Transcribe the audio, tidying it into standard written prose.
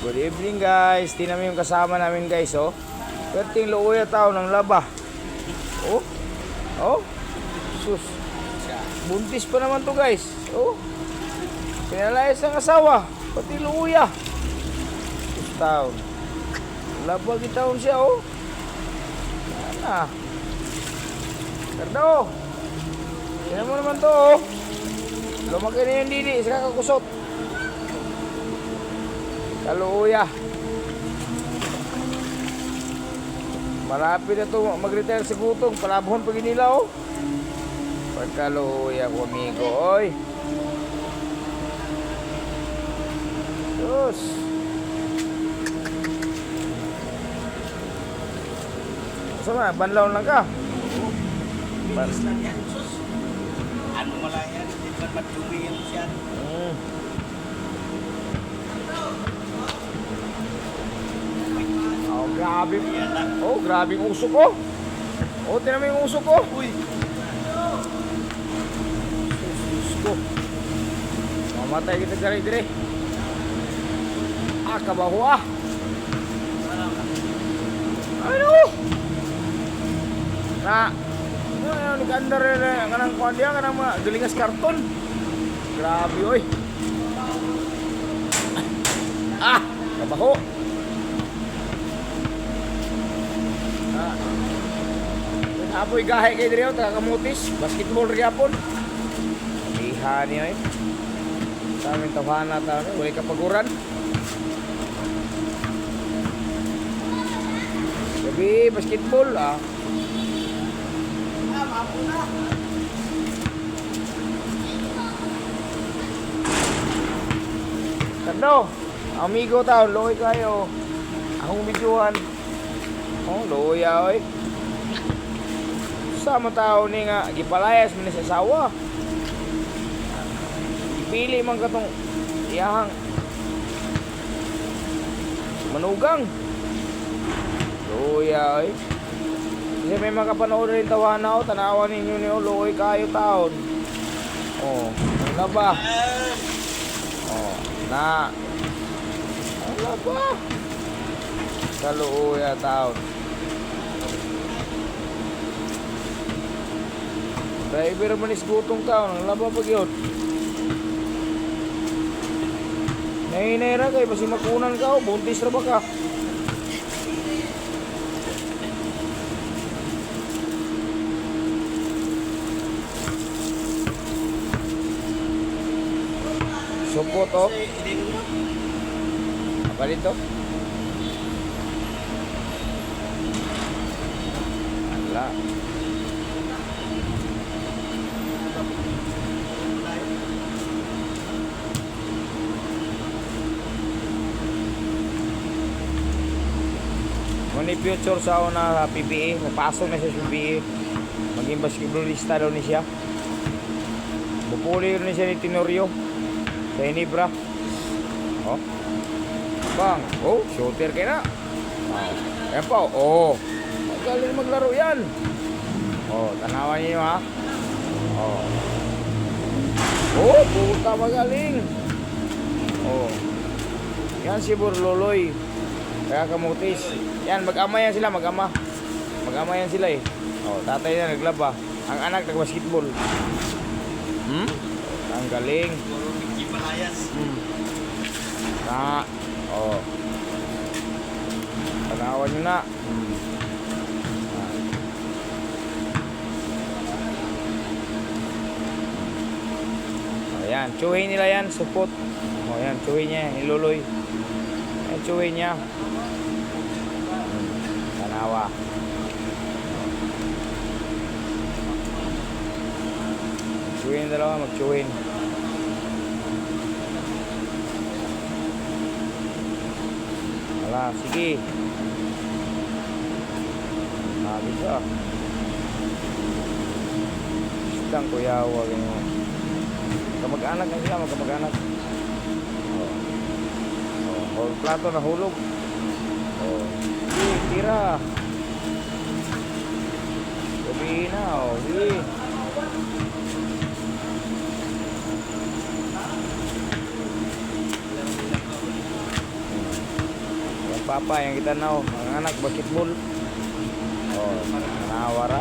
Good evening guys. Tingnan mo yung kasama namin guys, oh. Perting luuya tao ng laba. Oh. Oh. Sus. Buntis pa naman to guys. Oh. Pinalayas ng asawa. Pati luuya. Sus taon. Laba gitaon siya, oh. Ano? Kardo. Tingnan mo naman to, oh. Lumaki na yung dili sa kakusot. Kaluuya. Malapit na ito mag-retire sa gutong. Palabhon pag inilaw. Pagkaluuya ko amigo. Oy. Sus. Sama, banlaw lang ka. Bilis lang yan, sus. Ano mo lang yan? Hindi ba matumi yan siya? Oh, grabe. Oh, grabe yung usok ko. Oh, tinan mo yung usok ko. Uy! Sus ko. Mamatay kita dire. Ah, kabaho ah. Ano? Ano ni kandar na kanang kuan dia kanang mga galingas karton. Grabe oy. Ah, kabaho. Apoy gahe kay diri ta kamutis, basketball ri apon. Iha niya eh. Sa amin tawhana ta, wala ka paguran. Gabi basketball ah. Kando, amigo tao, loy kayo. Akong videohan. Oh, loy oy. Sama tao ni nga gipalayas man sa asawa. Ipili man katong iyahang manugang. Luya oy. Kasi may makapanood rin tawana o tanawan ninyo ni Oloy kayo taon. Oh, ano ba? Oh, na. Ano ba? Sa luya taon. Driver man is gutong taon, ang laba pag yun. Nahinera kayo, basi makunan ka o, buntis na ba ka? Supot o. Apa dito? Ala. Mani future sa una PBA, mapasok na siya sa PBA. Maging basketballista daw ni siya. Bupuli rin siya ni Tenorio sa Inibra. Oh. Bang, oh, shooter kayo na. Oh. Ayan pa, oh. Magaling maglaro yan. Oh, tanawan niyo ha. Oh. Oh, puta magaling. Oh. Yan si Burloloy. Kaya kamutis. Yan, mag-ama yan sila, mag-ama. Mag-ama yan sila eh. Oh, tatay na naglaba. Ang anak nag-basketball. Ang galing. Hindi palayas. Na. Oh. Tanawan nyo na. Oh, yan. Tsuhin nila yan, support. Oh, yan, tsuhin niya, iluloy. Yan, tsuhin niya. Tanawa. Tsuhin dalawa, mag-tsuhin. Wala, sige. Sabi siya. Isang kuyawa, ganyan. Kamag-anak na sila, magkamag-anak. Oh. Oh, plato na hulog. Oh. Tira. Gabi na, oh. Sige. papa yang kita naw. Ang anak basketball. Oh, nawara.